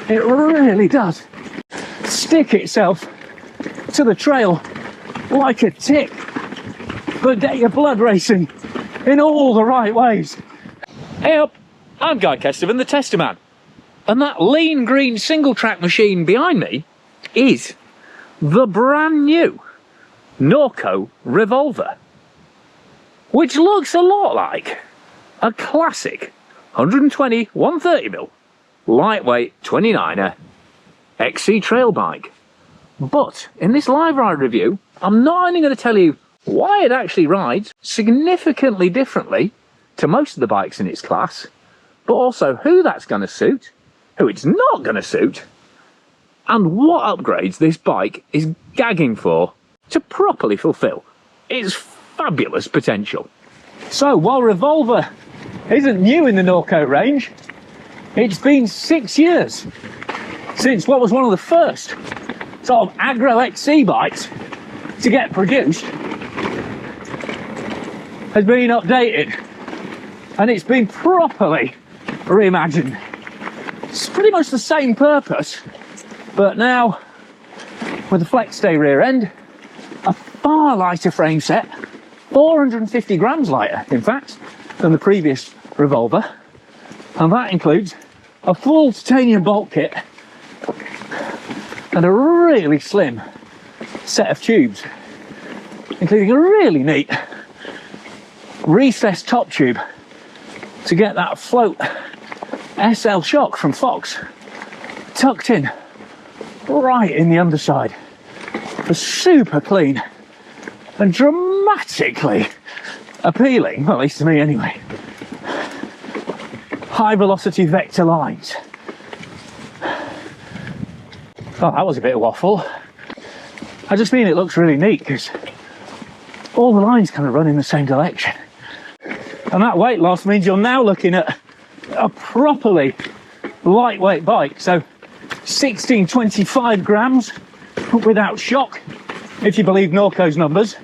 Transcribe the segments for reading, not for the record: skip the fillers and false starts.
It really does stick itself to the trail like a tick, but get your blood racing in all the right ways. Hey up, I'm Guy Kesterman, the Tester Man, and that lean green single track machine behind me is the brand new Norco Revolver, which looks a lot like a classic 120 130mm lightweight 29er XC trail bike. But in this live ride review, I'm not only going to tell you why it actually rides significantly differently to most of the bikes in its class, but also who that's going to suit, who it's not going to suit, and what upgrades this bike is gagging for to properly fulfill its fabulous potential. So while Revolver isn't new in the Norco range, it's been 6 years since what was one of the first sort of aggro XC bikes to get produced has been updated, and it's been properly reimagined. It's pretty much the same purpose, but now with a flexstay rear end, a far lighter frame set, 450 grams lighter in fact than the previous Revolver, and that includes a full titanium bolt kit and a really slim set of tubes, including a really neat recessed top tube to get that float SL shock from Fox tucked in right in the underside for super clean and dramatically appealing, well, at least to me anyway, high velocity vector lines. Oh, that was a bit of waffle. I just mean it looks really neat because all the lines kind of run in the same direction. And that weight loss means you're now looking at a properly lightweight bike. So 1625 grams without shock, if you believe Norco's numbers,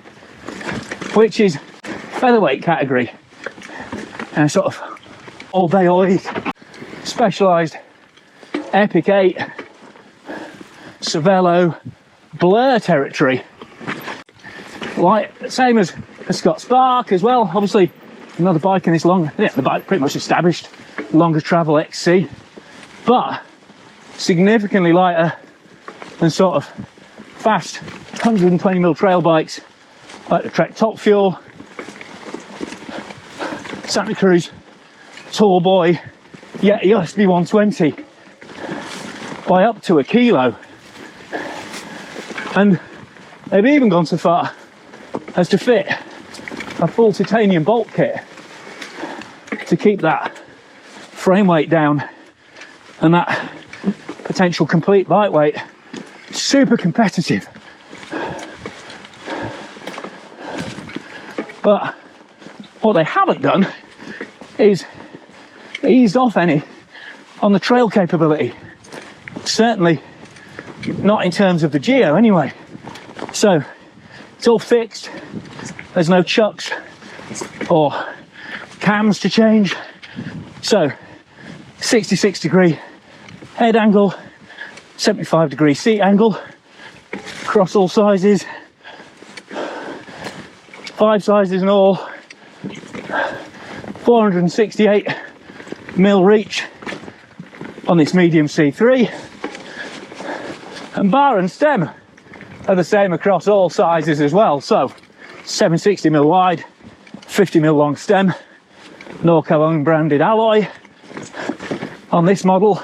which is featherweight category. And sort of all day all eat. Specialised Epic 8, Cervelo, Blur territory. Like, same as a Scott Spark as well. Obviously, another bike in this long, yeah, the bike pretty much established, longer travel XC, but significantly lighter than sort of fast 120mm trail bikes like the Trek Top Fuel, Santa Cruz Tall Boy, Yeti USB 120 by up to a kilo. And they've even gone so far as to fit a full titanium bolt kit to keep that frame weight down and that potential complete lightweight super competitive. But what they haven't done is eased off any on the trail capability, certainly not in terms of the geo anyway. So it's all fixed, there's no chucks or cams to change. So 66 degree head angle, 75 degree seat angle, across all sizes, 5 sizes in all, 468mm reach on this medium C3, and bar and stem are the same across all sizes as well. So 760mm wide, 50mm long stem, Norco own branded alloy on this model.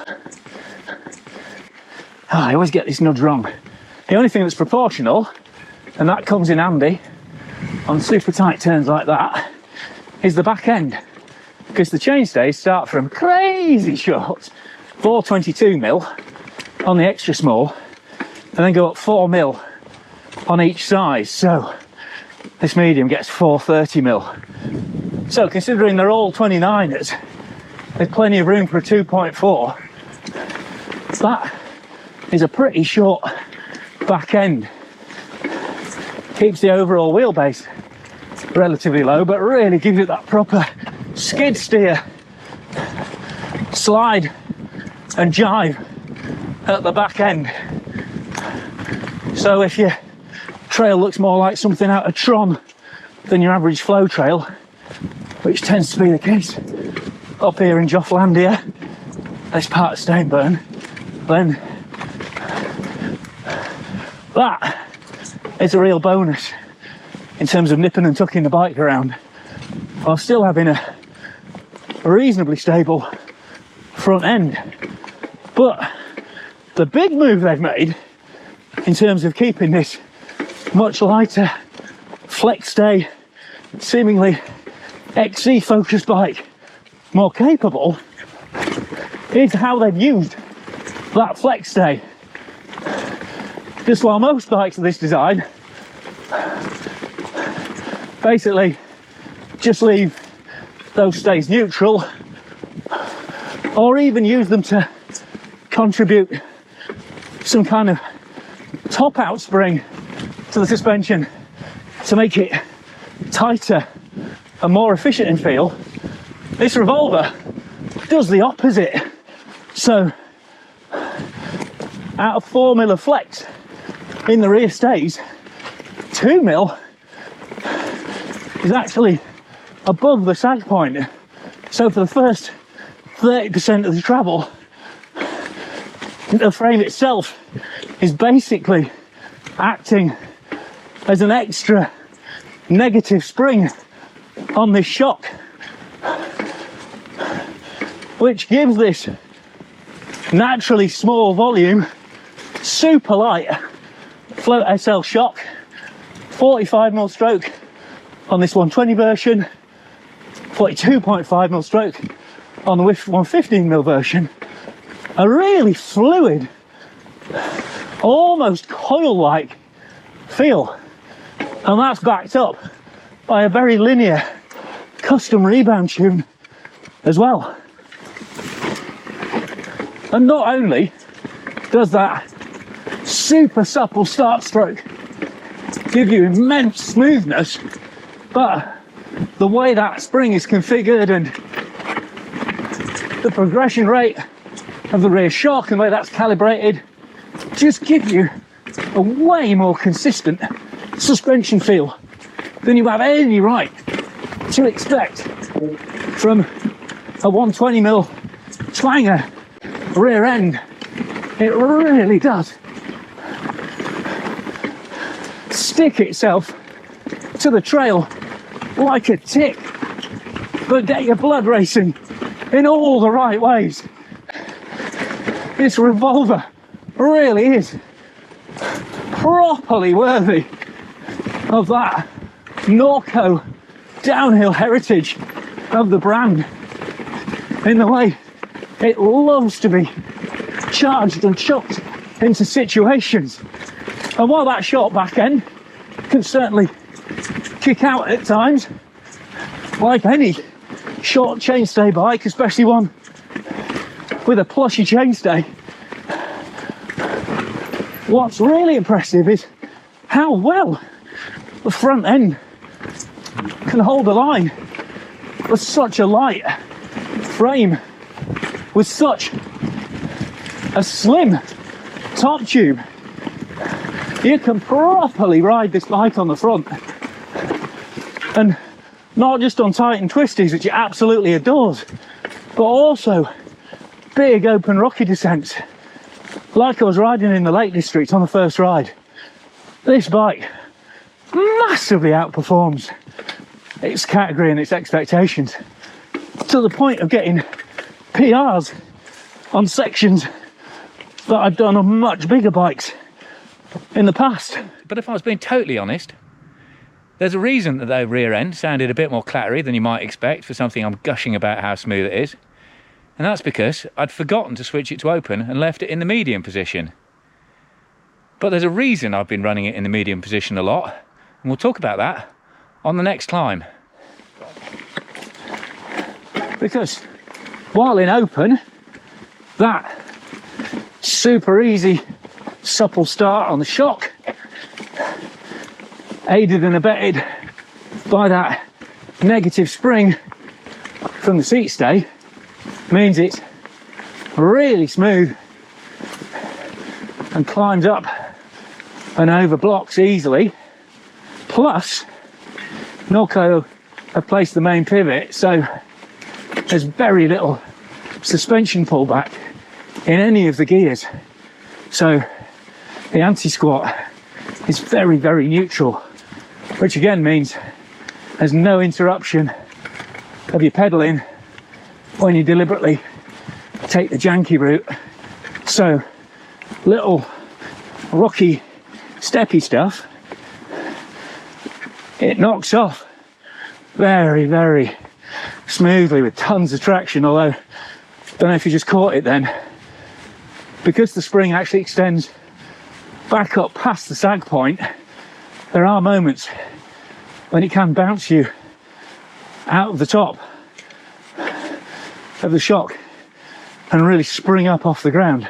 I always get this nudge wrong. The only thing that's proportional, and that comes in handy on super tight turns like that, is the back end, because the chainstays start from crazy short 422mm on the extra small and then go up 4mm on each size. So this medium gets 430mm. So considering they're all 29ers, there's plenty of room for a 2.4. That is a pretty short back end. Keeps the overall wheelbase relatively low, but really gives it that proper skid steer, slide and jive at the back end. So if your trail looks more like something out of Tron than your average flow trail, which tends to be the case up here in Jofflandia, this part of Stainburn, then that is a real bonus in terms of nipping and tucking the bike around while still having a reasonably stable front end. But the big move they've made in terms of keeping this much lighter, flexstay, seemingly XC focused bike more capable is how they've used that flexstay. Just while most bikes of this design basically just leave those stays neutral, or even use them to contribute some kind of top out spring to the suspension to make it tighter and more efficient in feel. This Revolver does the opposite. So out of 4mm of flex in the rear stays, 2mm is actually above the sag point. So for the first 30% of the travel, the frame itself is basically acting as an extra negative spring on this shock, which gives this naturally small volume, super light float SL shock, 45mm stroke on this 120 version, 42.5mm stroke on the 115mm version, a really fluid, almost coil-like feel, and that's backed up by a very linear custom rebound tune as well. And not only does that super supple start stroke give you immense smoothness, but the way that spring is configured and the progression rate of the rear shock and the way that's calibrated just give you a way more consistent suspension feel than you have any right to expect from a 120mm twanger rear end. It really does stick itself to the trail like a tick, but get your blood racing in all the right ways. This Revolver really is properly worthy of that Norco downhill heritage of the brand, in the way it loves to be charged and chucked into situations. And while that short back end can certainly kick out at times, like any short chainstay bike, especially one with a plushy chainstay, what's really impressive is how well the front end can hold the line with such a light frame, with such a slim top tube. You can properly ride this bike on the front, and not just on tight and twisties, which it absolutely adores, but also big open rocky descents like I was riding in the Lake District on the first ride. This bike massively outperforms its category and its expectations, to the point of getting PRs on sections that I've done on much bigger bikes in the past. But if I was being totally honest, there's a reason that the rear end sounded a bit more clattery than you might expect for something I'm gushing about how smooth it is. And that's because I'd forgotten to switch it to open and left it in the medium position. But there's a reason I've been running it in the medium position a lot, and we'll talk about that on the next climb. Because while in open, that super easy supple start on the shock, aided and abetted by that negative spring from the seat stay, means it's really smooth and climbs up and over blocks easily. Plus, Norco have placed the main pivot, so there's very little suspension pullback in any of the gears. So the anti-squat is very, very neutral, which again means there's no interruption of your pedaling when you deliberately take the janky route. So little rocky, steppy stuff, it knocks off very, very smoothly with tons of traction. Although, don't know if you just caught it then, because the spring actually extends back up past the sag point, there are moments when it can bounce you out of the top of the shock and really spring up off the ground.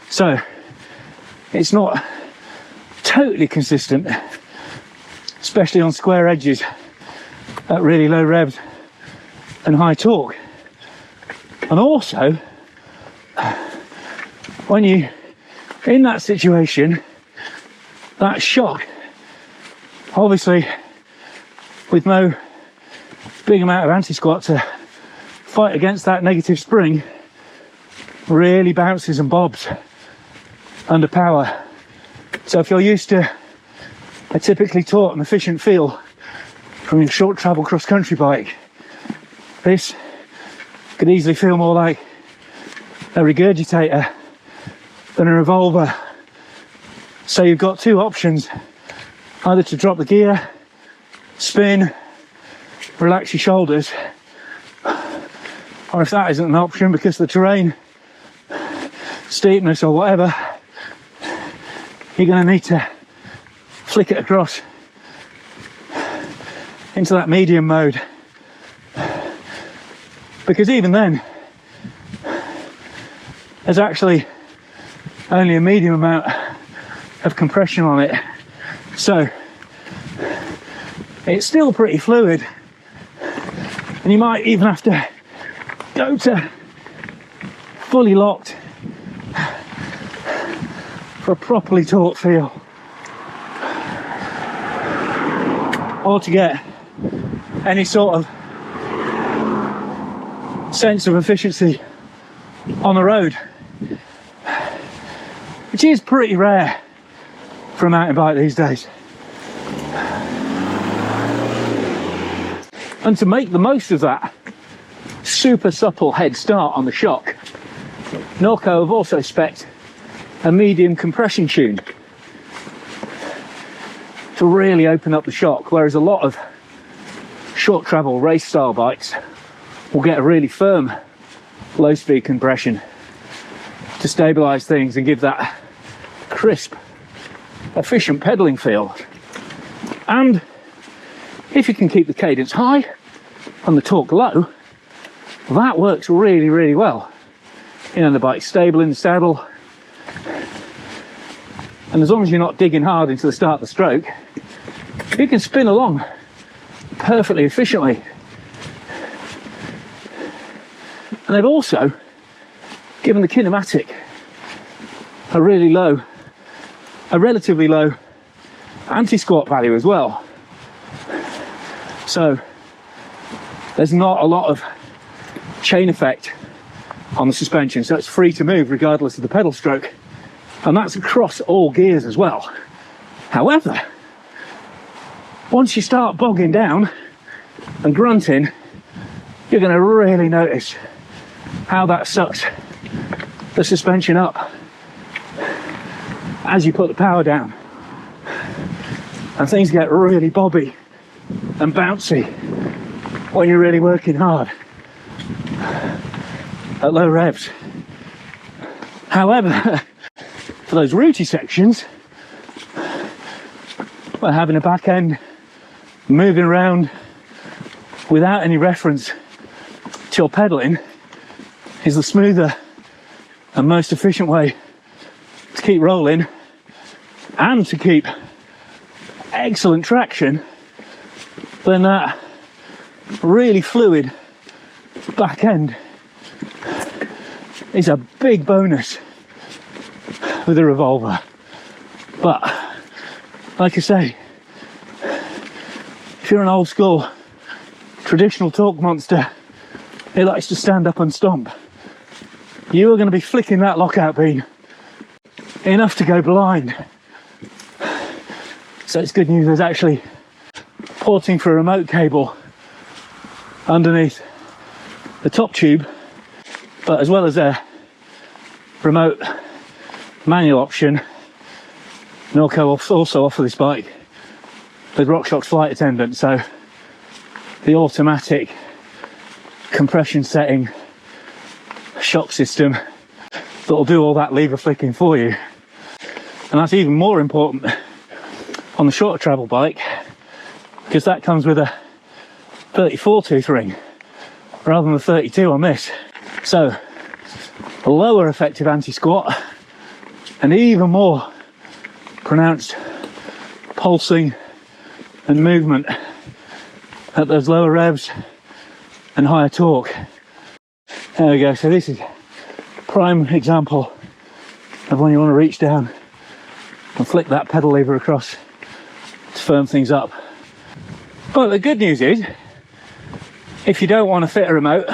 So it's not totally consistent, especially on square edges at really low revs and high torque. And also, when you in that situation, that shock, obviously with no big amount of anti-squat to fight against that negative spring, really bounces and bobs under power. So if you're used to a typically taut and efficient feel from your short travel cross-country bike, this could easily feel more like a regurgitator than a revolver. So you've got two options: either to drop the gear, spin, relax your shoulders, or if that isn't an option because of the terrain, steepness or whatever, you're going to need to flick it across into that medium mode, because even then there's actually only a medium amount of compression on it, so it's still pretty fluid, and you might even have to go to fully locked for a properly taut feel, or to get any sort of sense of efficiency on the road, which is pretty rare for a mountain bike these days. And to make the most of that super supple head start on the shock, Norco have also spec'd a medium compression tune to really open up the shock, whereas a lot of short travel race style bikes will get a really firm low speed compression to stabilize things and give that crisp, efficient pedaling feel. And if you can keep the cadence high and the torque low, that works really, really well. You know, the bike's stable in the saddle, and as long as you're not digging hard into the start of the stroke, you can spin along perfectly efficiently. And they've also given the kinematic a relatively low anti-squat value as well. So there's not a lot of chain effect on the suspension, so it's free to move regardless of the pedal stroke, and that's across all gears as well. However, once you start bogging down and grunting, you're going to really notice how that sucks the suspension up as you put the power down, and things get really bobby and bouncy when you're really working hard at low revs. However, for those rooty sections where having a back end moving around without any reference to your pedaling is the smoother and most efficient way to keep rolling and to keep excellent traction, then that really fluid back end is a big bonus with a Revolver. But like I say, if you're an old school traditional torque monster who likes to stand up and stomp, you are going to be flicking that lockout beam enough to go blind. So it's good news there's actually porting for a remote cable underneath the top tube, but as well as a remote manual option, Norco also offer this bike with RockShox flight attendant, so the automatic compression setting shock system that will do all that lever flicking for you. And that's even more important on the shorter travel bike, because that comes with a 34 tooth ring rather than the 32 on this. So a lower effective anti-squat and even more pronounced pulsing and movement at those lower revs and higher torque. There we go. So this is a prime example of when you want to reach down and flick that pedal lever across to firm things up. But the good news is, if you don't want to fit a remote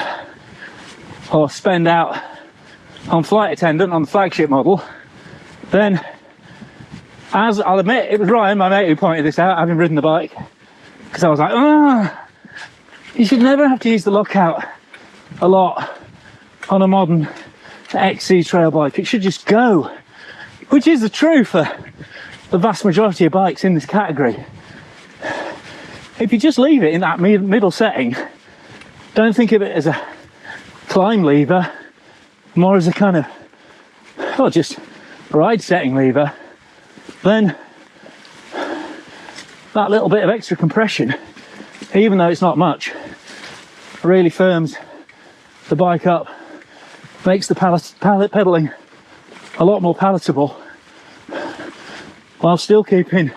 or spend out on flight attendant on the flagship model, then, as I'll admit, it was Ryan, my mate, who pointed this out, having ridden the bike, because I was like, you should never have to use the lockout a lot on a modern XC trail bike. It should just go, which is the truth for the vast majority of bikes in this category. If you just leave it in that middle setting, don't think of it as a climb lever, more as a kind of, well, just ride setting lever, then that little bit of extra compression, even though it's not much, really firms the bike up, makes the pallet pedaling a lot more palatable, while still keeping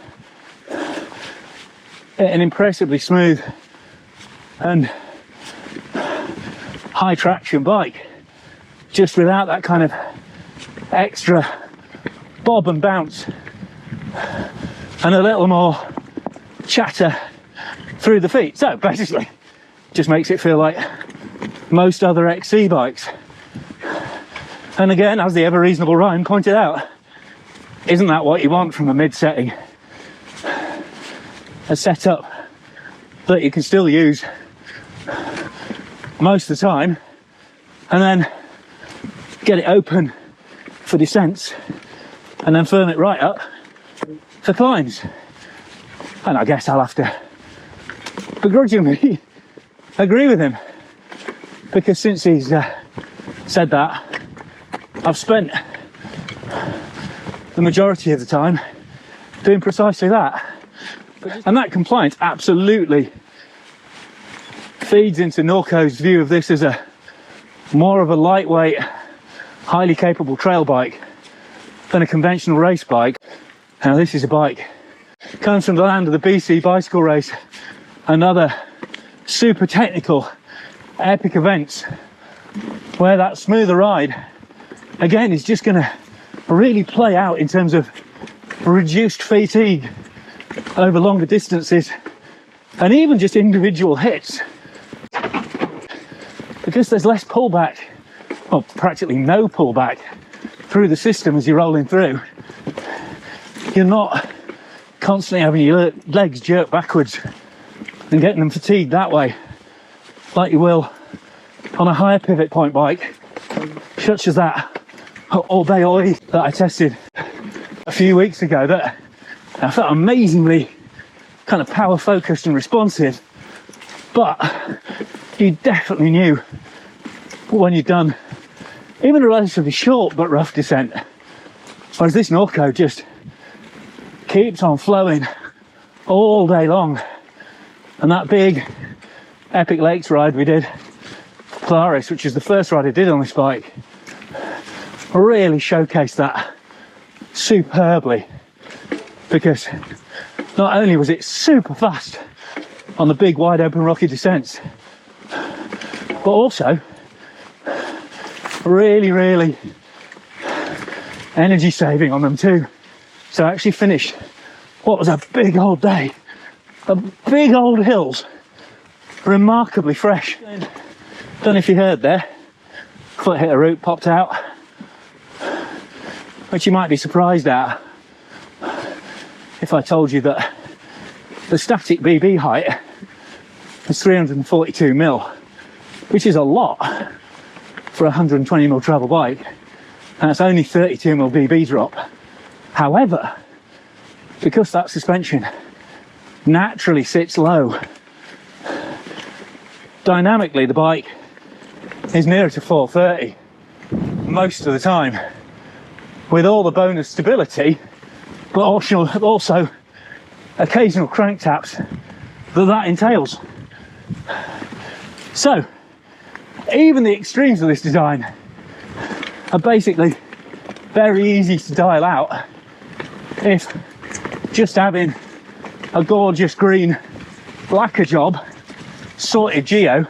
an impressively smooth and high traction bike, just without that kind of extra bob and bounce and a little more chatter through the feet. So basically just makes it feel like most other XC bikes. And again, as the ever reasonable Ryan pointed out, isn't that what you want from a mid setting? A setup that you can still use most of the time, and then get it open for descents, and then firm it right up for climbs. And I guess I'll have to begrudgingly agree with him, because since he's said that, I've spent the majority of the time doing precisely that. And that compliance absolutely feeds into Norco's view of this as a more of a lightweight, highly capable trail bike than a conventional race bike. Now this is a bike, comes from the land of the BC bicycle race and other super technical epic events, where that smoother ride again is just going to really play out in terms of reduced fatigue over longer distances, and even just individual hits, because there's less pullback, well, practically no pullback through the system as you're rolling through. You're not constantly having your legs jerk backwards and getting them fatigued that way, like you will on a higher pivot point bike, such as that All-Bay that I tested a few weeks ago, that I felt amazingly kind of power focused and responsive, but you definitely knew when you'd done even a relatively short but rough descent. Whereas this Norco just keeps on flowing all day long. And that big epic lakes ride we did, Polaris, which is the first ride I did on this bike, really showcased that superbly, because not only was it super fast on the big wide open rocky descents, but also really energy saving on them too. So I actually finished what was a big old day, a big old hills, remarkably fresh. Don't know if you heard there, foot hit a root, popped out, which you might be surprised at if I told you that the static BB height is 342 mil, which is a lot for a 120 mil travel bike, and it's only 32 mil BB drop. However, because that suspension naturally sits low, dynamically the bike is nearer to 430 most of the time, with all the bonus stability, but also occasional crank taps that entails. So even the extremes of this design are basically very easy to dial out if just having a gorgeous green lacquer job, sorted geo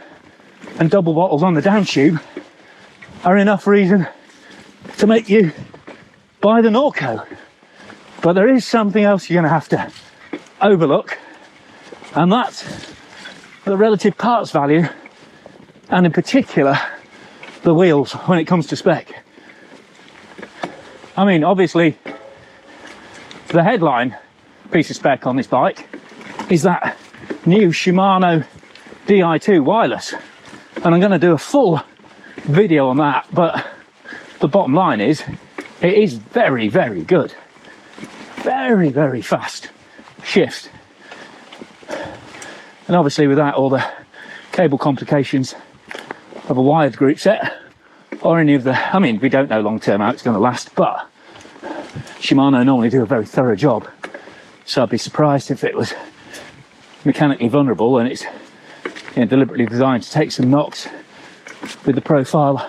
and double bottles on the down tube are enough reason to make you buy the Norco. But there is something else you're going to have to overlook, and that's the relative parts value, and in particular the wheels when it comes to spec. I mean, obviously the headline piece of spec on this bike is that new Shimano Di2 wireless, and I'm going to do a full video on that, but the bottom line is it is very good, very fast shifts, and obviously without all the cable complications of a wired group set or any of the, I mean, we don't know long term how it's going to last, but Shimano normally do a very thorough job, so I'd be surprised if it was mechanically vulnerable, and it's, you know, deliberately designed to take some knocks with the profile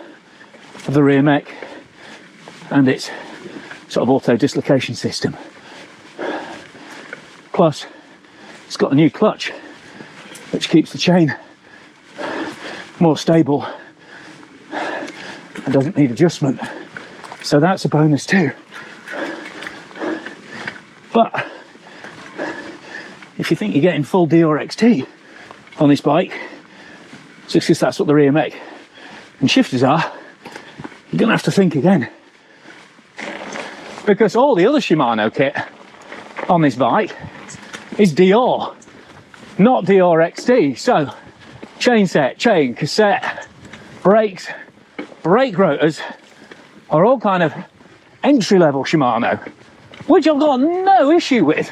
of the rear mech and its sort of auto dislocation system. Plus it's got a new clutch which keeps the chain more stable and doesn't need adjustment, so that's a bonus too. But if you think you're getting full Dior XT on this bike, just because that's what the rear mech and shifters are, you're going to have to think again, because all the other Shimano kit on this bike is Dior, not Dior XT. So chain set, chain, cassette, brakes, brake rotors are all kind of entry-level Shimano, which I've got no issue with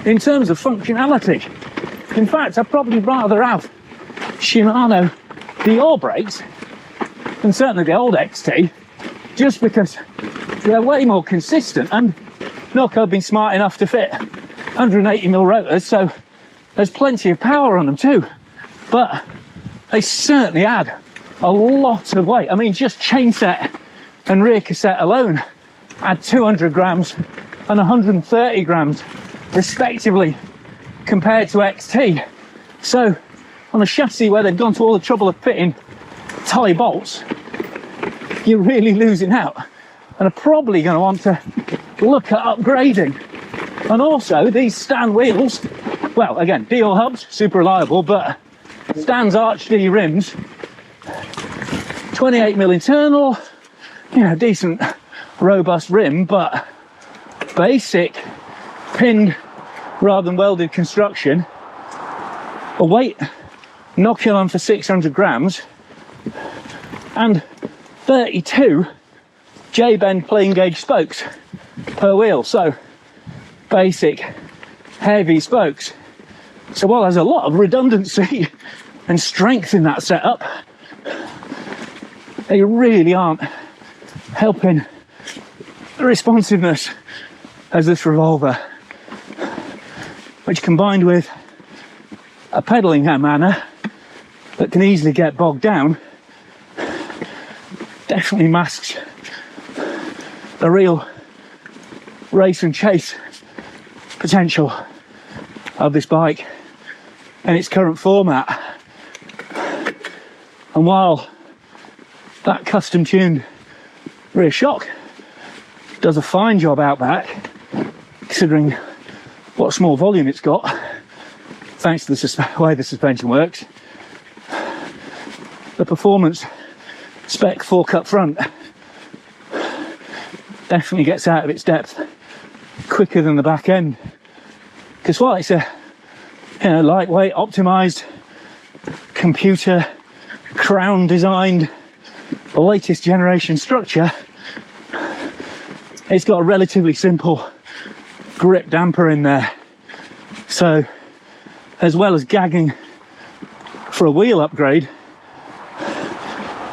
in terms of functionality. In fact, I'd probably rather have Shimano Dior brakes than certainly the old XT, just because they're way more consistent, and Norco have been smart enough to fit 180mm rotors, so there's plenty of power on them too, but they certainly add a lot of weight. I mean, just chain set and rear cassette alone add 200 grams and 130 grams respectively compared to XT. So on a chassis where they've gone to all the trouble of fitting tie bolts, you're really losing out, and are probably going to want to look at upgrading. And also these Stan wheels, well, again, Dior hubs, super reliable, but Stan's Arch D rims, 28mm internal, you know, decent robust rim, but basic pinned rather than welded construction, a weight knocking on for 600 grams, and 32 J-bend plain gauge spokes per wheel. So basic heavy spokes. So while there's a lot of redundancy and strength in that setup, they really aren't helping the responsiveness as this Revolver, which combined with a pedalling manner that can easily get bogged down, definitely masks the real race and chase potential of this bike in its current format. And while that custom tuned rear shock does a fine job out back, considering what small volume it's got, thanks to the way the suspension works. The performance spec 4-cut front definitely gets out of its depth quicker than the back end, because while it's a lightweight, optimized, computer crown designed, the latest generation structure, it's got a relatively simple grip damper in there. So as well as gagging for a wheel upgrade,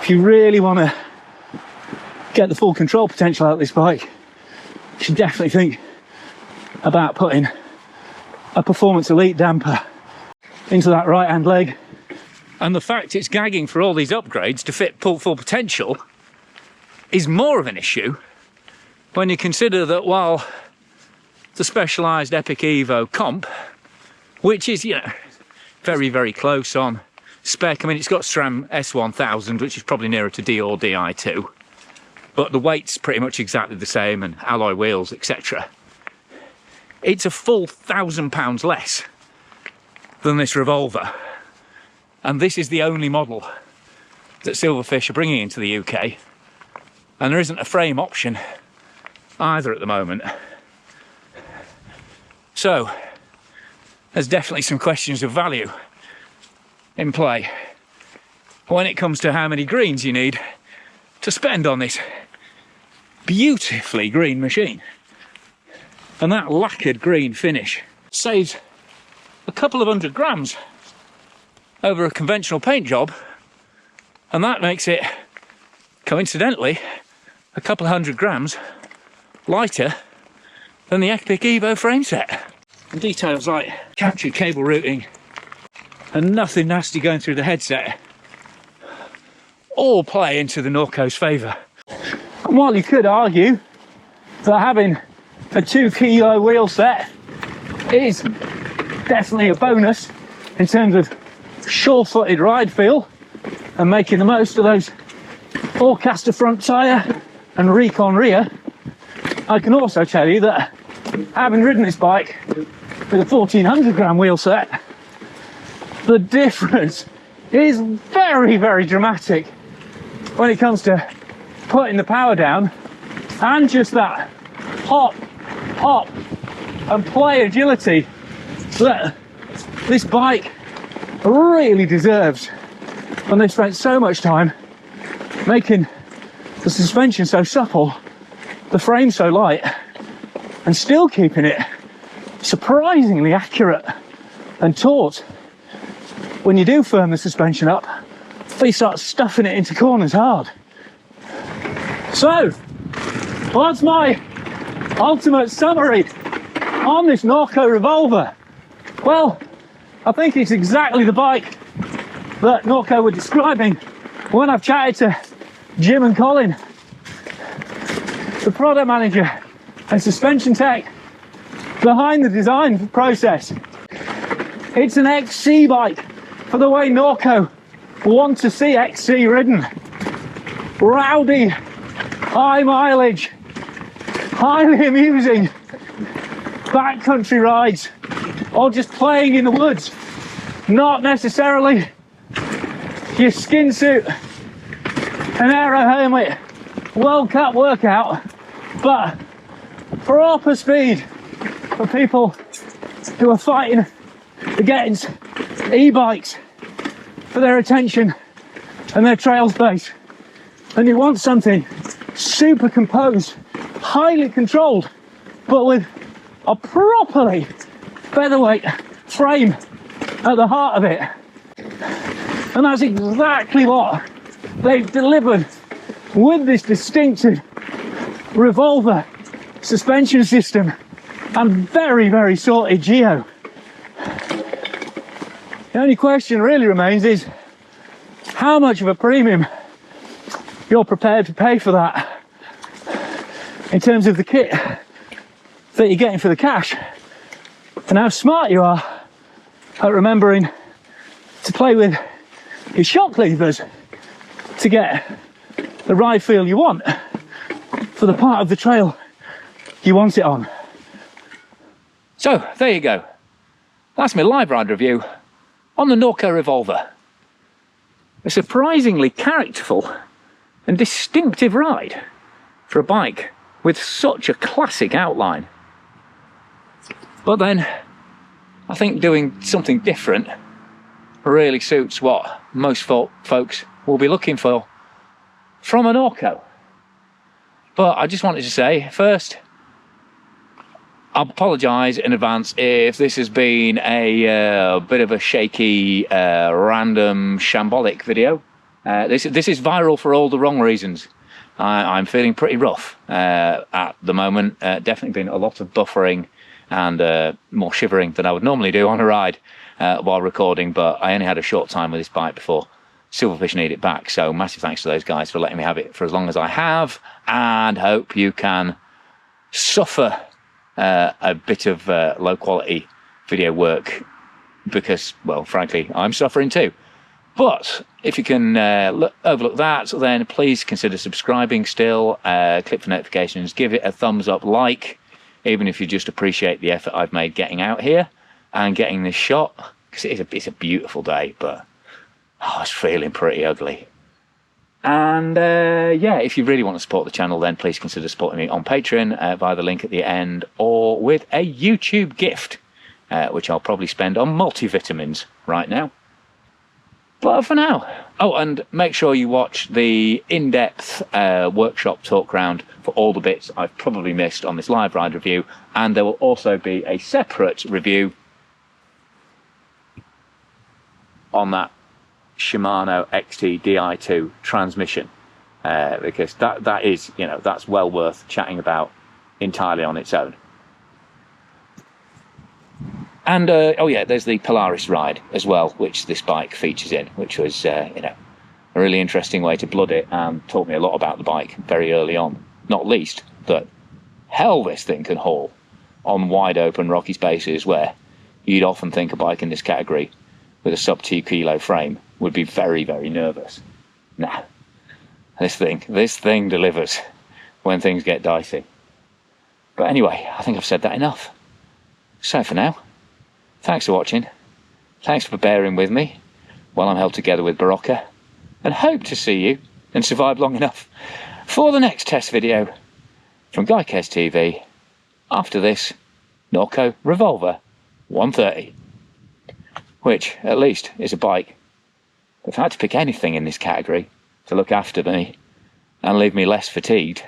if you really want to get the full control potential out of this bike, you should definitely think about putting a Performance Elite damper into that right hand leg. And the fact it's gagging for all these upgrades to fit full potential is more of an issue when you consider that while the Specialized Epic Evo Comp, which is, very, very close on spec. I mean, it's got SRAM S1000, which is probably nearer to D or Di2, but the weight's pretty much exactly the same, and alloy wheels, etc. It's a full £1,000 less than this Revolver, and this is the only model that Silverfish are bringing into the UK, and there isn't a frame option either at the moment. So there's definitely some questions of value in play when it comes to how many greens you need to spend on this beautifully green machine. And that lacquered green finish saves a couple of 100 grams over a conventional paint job, and that makes it, coincidentally, a couple of 100 grams lighter than the Epic Evo frame set. And details like captured cable routing and nothing nasty going through the headset all play into the Norco's favour. And while you could argue that having a 2 kilo wheel set is definitely a bonus in terms of sure-footed ride feel and making the most of those Forecaster front tyre and Recon rear, I can also tell you that having ridden this bike with a 1400 gram wheel set, the difference is very, very dramatic when it comes to putting the power down and just that hop, and play agility that this bike really deserves when they've spent so much time making the suspension so supple, the frame so light, and still keeping it surprisingly accurate and taut when you do firm the suspension up before you start stuffing it into corners hard. So, what's my ultimate summary on this Norco Revolver? Well, I think it's exactly the bike that Norco were describing when I've chatted to Jim and Colin, the product manager and suspension tech behind the design process. It's an XC bike for the way Norco want to see XC ridden. Rowdy, high mileage, highly amusing backcountry rides, or just playing in the woods. Not necessarily your skin suit and aero helmet World Cup workout, but proper speed for people who are fighting against e-bikes for their attention and their trail space. And you want something super composed, highly controlled, but with a properly featherweight frame at the heart of it. And that's exactly what they've delivered with this distinctive Revolver suspension system and very, very sorted geo. The only question really remains is how much of a premium you're prepared to pay for that in terms of the kit that you're getting for the cash, and how smart you are at remembering to play with your shock levers to get the ride feel you want for the part of the trail you want it on. So, there you go. That's my live ride review on the Norco Revolver. A surprisingly characterful and distinctive ride for a bike with such a classic outline. But then, I think doing something different really suits what most folks will be looking for from an Norco. But I just wanted to say, first, I'll apologise in advance if this has been a bit of a shaky, random, shambolic video. This is viral for all the wrong reasons. I'm feeling pretty rough at the moment. Definitely been a lot of buffering and more shivering than I would normally do on a ride while recording, but I only had a short time with this bike before Silverfish need it back, so massive thanks to those guys for letting me have it for as long as I have, and hope you can suffer a bit of low quality video work because, well, frankly, I'm suffering too. But if you can overlook that, then please consider subscribing still, click for notifications, give it a thumbs up, like, even if you just appreciate the effort I've made getting out here and getting this shot, because it's a beautiful day, but I was feeling pretty ugly. And yeah, if you really want to support the channel, then please consider supporting me on Patreon via the link at the end, or with a YouTube gift, which I'll probably spend on multivitamins right now. But for now, oh, and make sure you watch the in-depth workshop talk round for all the bits I've probably missed on this live ride review, and there will also be a separate review on that Shimano XT Di2 transmission, because that is, you know, that's well worth chatting about entirely on its own. And oh yeah, there's the Polaris ride as well, which this bike features in, which was you know, a really interesting way to blood it and taught me a lot about the bike very early on. Not least that hell this thing can haul on wide open rocky spaces where you'd often think a bike in this category with a sub 2 kilo frame would be very, very nervous. Nah, this thing delivers when things get dicey. But anyway, I think I've said that enough. So for now, thanks for watching, thanks for bearing with me while I'm held together with Barocca, and hope to see you and survive long enough for the next test video from Guykes TV after this Norco Revolver 130, which at least is a bike. If I had to pick anything in this category to look after me and leave me less fatigued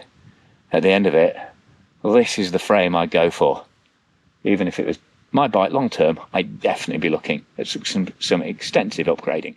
at the end of it, well, this is the frame I'd go for. Even if it was my bike long term, I'd definitely be looking at some extensive upgrading.